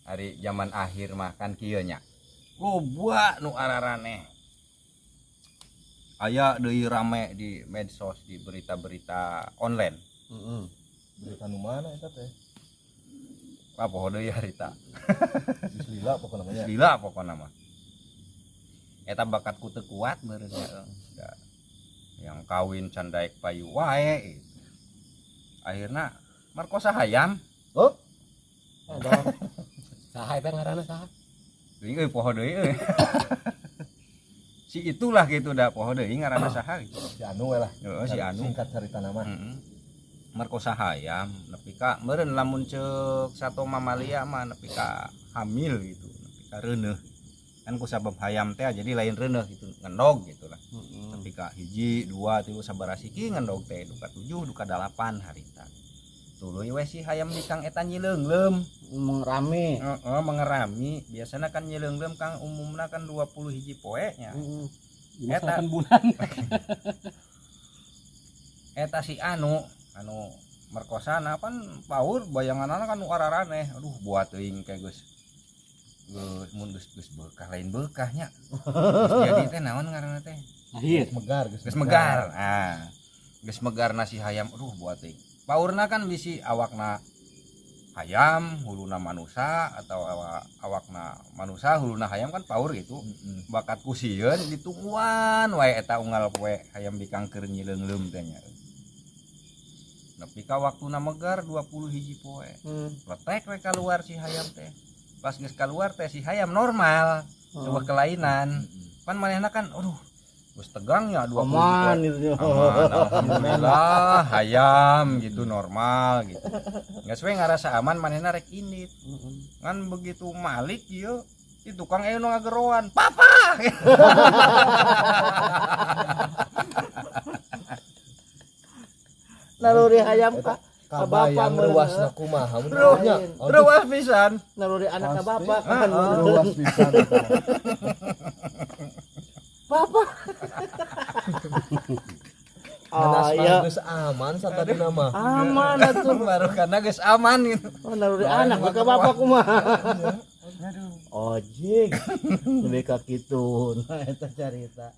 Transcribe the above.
hari zaman akhir mah kan kieu nya loba nu araraneh aya deui rame di medsos di berita-berita online. Berita nu mana eta teh? Apa deui harita Geus lila pokona namanya. gila pokona mah eta bakatku teu kuat meureun yang kawin can daek payu wae gitu. Akhirna merkosa hayam. Oh, Saha eta ngaranna saha? Deui euy poho deui euy. Si itulah gitu da poho deui ngaranna saha gitu. si Anu we lah. Heeh si Anu. Singkat cerita nama. Merkosa hayam nepi ka meureun lamun ceuk sato mamalia mah nepi ka hamil gitu, nepi ka reuneuh. Kan ku sabab hayam teh jadi lain reuneuh gitu, ngendog gitu lah. Nepi ka 1, 2, 3 sabarasiki ngendog teh duka 7 duka 8 harita. Tuluy we si hayam di Kang eta nyileunglem. Mengrami. Mengerami. Biasana kan nyileunglem Kang umumna kan 20 hiji poe nya. Eta bulan. Eta si anu merkosana kan paur bayanganana kan nu araraneh. Aduh buat teuing ke geus mun geus berkah lain berkahnya. Jadi teh naon ngaranna teh? Akhir. Geus megar. Ah. Geus megarna si hayam. Aduh buat teuing. Paurna kan bisi awakna hayam, huluna manusia atau awakna manusia, huluna hayam kan paur gitu. Bakat kusieun ditungguan wae eta unggal poe hayam dikangker nyileunglem teh nya. Nepi ka waktuna megar 20 hiji poe. Letek we keluar si hayam teh. Pas geus keluar teh si hayam normal, coba kelainan. Pan manehna kan aduh geus tegang ya 20 Aman poe. gitu. Aman, alhamdulillah hayam gitu normal gitu. Geus we ngarasa aman manehna rek indit. Kan begitu malik ieu si tukang aya nu ngageroan, "Papa!" Naluri hayam ka Kabayang ruasna kumaha mun Ruas nya. ruas pisan. naluri anak ka bapak Ah, kan. Ruas pisan eta. Papa. Hanas iya. geus aman satadina mah. Aman atuh. Baru karena geus aman gitu. Oh, naluri anak ka bapak kumaha. Ojek. Lebih ka kitu. Nah eta carita.